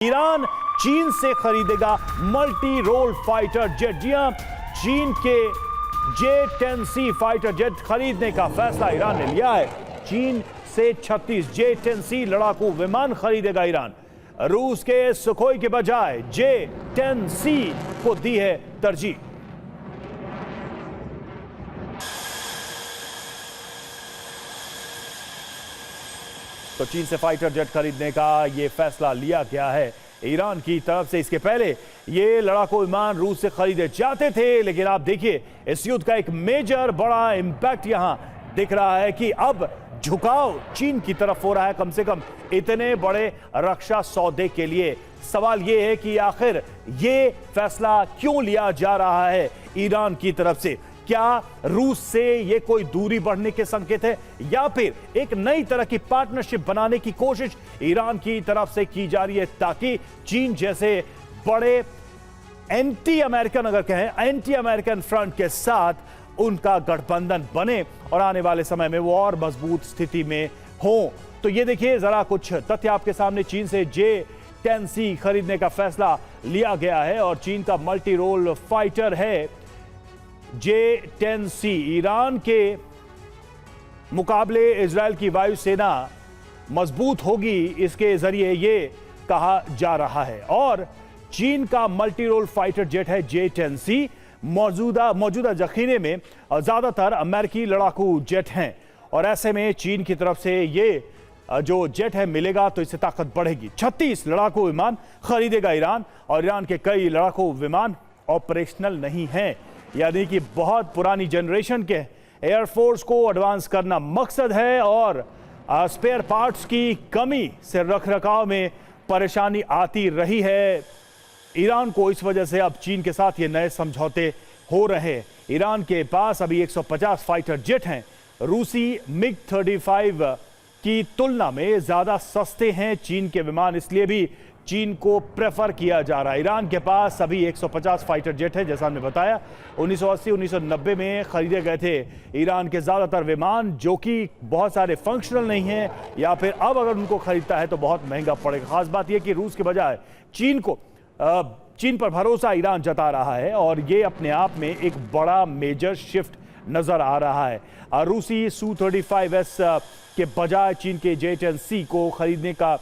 Iran चीन से खरीदेगा मल्टी रोल फाइटर जेट। जी हां, चीन के J-10C फाइटर जेट खरीदने का फैसला ईरान ने लिया है। चीन से 36 J-10C लड़ाकू विमान खरीदेगा ईरान। रूस के सुखोई के बजाय J-10C को दी है तरजीह। तो चीन से फाइटर जेट खरीदने का यह फैसला लिया गया है ईरान की तरफ से। इसके पहले ये लड़ाकू विमान रूस से खरीदे जाते थे, लेकिन आप देखिए इस युद्ध का एक मेजर बड़ा इंपैक्ट यहां दिख रहा है कि अब झुकाव चीन की तरफ हो रहा है, कम से कम इतने बड़े रक्षा सौदे के लिए। सवाल यह है कि आखिर ये फैसला क्यों लिया जा रहा है ईरान की तरफ से? क्या रूस से ये कोई दूरी बढ़ने के संकेत है या फिर एक नई तरह की पार्टनरशिप बनाने की कोशिश ईरान की तरफ से की जा रही है, ताकि चीन जैसे बड़े एंटी अमेरिकन, अगर कहें एंटी अमेरिकन फ्रंट के साथ उनका गठबंधन बने और आने वाले समय में वो और मजबूत स्थिति में हो? तो ये देखिए जरा कुछ तथ्य आपके सामने। चीन से J-10C खरीदने का फैसला लिया गया है और चीन का मल्टी रोल फाइटर है J-10C। ईरान के मुकाबले इजरायल की वायुसेना मजबूत होगी, इसके जरिए यह कहा जा रहा है। और चीन का मल्टी रोल फाइटर जेट है J-10C। मौजूदा जखीरे में ज्यादातर अमेरिकी लड़ाकू जेट हैं और ऐसे में चीन की तरफ से ये जो जेट है मिलेगा तो इससे ताकत बढ़ेगी। 36 लड़ाकू विमान खरीदेगा ईरान और ईरान के कई लड़ाकू विमान ऑपरेशनल नहीं हैं, यानी कि बहुत पुरानी जनरेशन के एयरफोर्स को एडवांस करना मकसद है और स्पेयर पार्ट्स की कमी से रखरखाव में परेशानी आती रही है ईरान को। इस वजह से अब चीन के साथ ये नए समझौते हो रहे हैं। ईरान के पास अभी 150 फाइटर जेट हैं। रूसी MiG-35 की तुलना में ज्यादा सस्ते हैं चीन के विमान, इसलिए भी चीन को प्रेफर किया जा रहा है। ईरान के पास अभी 150 फाइटर जेट है, जैसा हमने बताया 1980-1990 में खरीदे गए थे ईरान के ज्यादातर विमान, जो कि बहुत सारे फंक्शनल नहीं हैं या फिर अब अगर उनको खरीदता है तो बहुत महंगा पड़ेगा। खास बात यह कि रूस के बजाय चीन पर भरोसा ईरान जता रहा है और ये अपने आप में एक बड़ा मेजर शिफ्ट नजर आ रहा है। रूसी Su-35S के बजाय चीन के J-10C को खरीदने का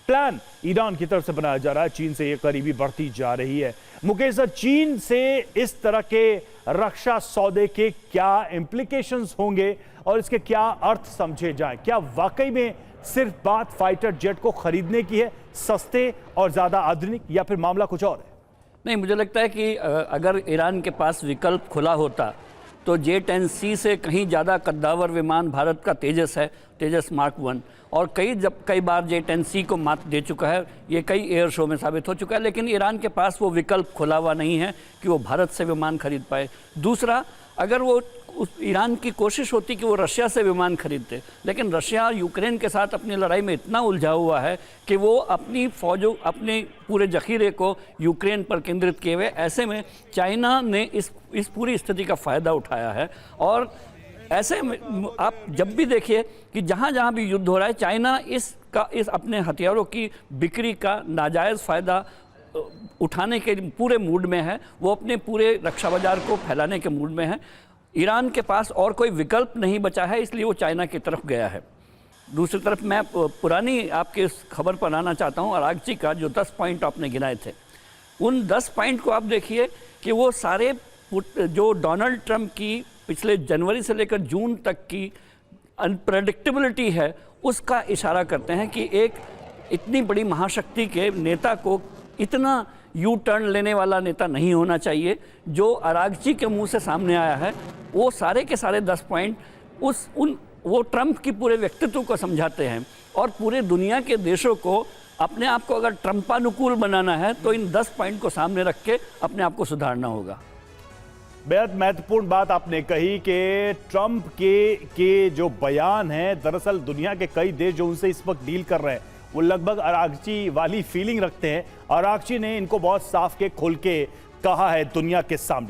प्लान ईरान की तरफ से बनाया जा रहा है। चीन से ये करीबी बढ़ती जा रही है। मुकेश सर, चीन से इस तरह के रक्षा सौदे के क्या इंप्लीकेशंस होंगे और इसके क्या अर्थ समझे जाएं? क्या वाकई में सिर्फ बात फाइटर जेट को खरीदने की है, सस्ते और ज्यादा आधुनिक, या फिर मामला कुछ और है? नहीं, मुझे लगता है कि अगर ईरान के पास विकल्प खुला होता तो J-10C से कहीं ज़्यादा कद्दावर विमान भारत का तेजस है, तेजस मार्क 1, और कई बार J-10C को मात दे चुका है। ये कई एयर शो में साबित हो चुका है, लेकिन ईरान के पास वो विकल्प खुला हुआ नहीं है कि वो भारत से विमान खरीद पाए। दूसरा, अगर वो ईरान की कोशिश होती कि वो रशिया से विमान खरीदते, लेकिन रशिया यूक्रेन के साथ अपनी लड़ाई में इतना उलझा हुआ है कि वो अपनी फौजों, अपने पूरे जखीरे को यूक्रेन पर केंद्रित किए हुए। ऐसे में चाइना ने इस पूरी स्थिति का फ़ायदा उठाया है और ऐसे में आप जब भी देखिए कि जहाँ जहाँ भी युद्ध हो रहा है, चाइना इस अपने हथियारों की बिक्री का नाजायज़ फ़ायदा उठाने के पूरे मूड में है। वो अपने पूरे रक्षा बाजार को फैलाने के मूड में है। ईरान के पास और कोई विकल्प नहीं बचा है, इसलिए वो चाइना की तरफ गया है। दूसरी तरफ मैं पुरानी आपके इस खबर पर आना चाहता हूँ, अरागची का जो 10 पॉइंट आपने गिनाए थे, उन 10 पॉइंट को आप देखिए कि वो सारे जो डोनाल्ड ट्रंप की पिछले जनवरी से लेकर जून तक की अनप्रेडिक्टेबिलिटी है, उसका इशारा करते हैं कि एक इतनी बड़ी महाशक्ति के नेता को इतना यू टर्न लेने वाला नेता नहीं होना चाहिए। जो अरागची के मुंह से सामने आया है, वो सारे के सारे 10 पॉइंट वो ट्रंप की पूरे व्यक्तित्व को समझाते हैं और पूरे दुनिया के देशों को अपने आप को अगर ट्रंपानुकूल बनाना है तो इन 10 पॉइंट को सामने रख के अपने आप को सुधारना होगा। बेहद महत्वपूर्ण बात आपने कही कि ट्रंप के जो बयान हैं, दरअसल दुनिया के कई देश जो उनसे इस वक्त डील कर रहे हैं वो लगभग अरागची वाली फीलिंग रखते हैं। अरागची ने इनको बहुत साफ के खोल के कहा है दुनिया के सामने।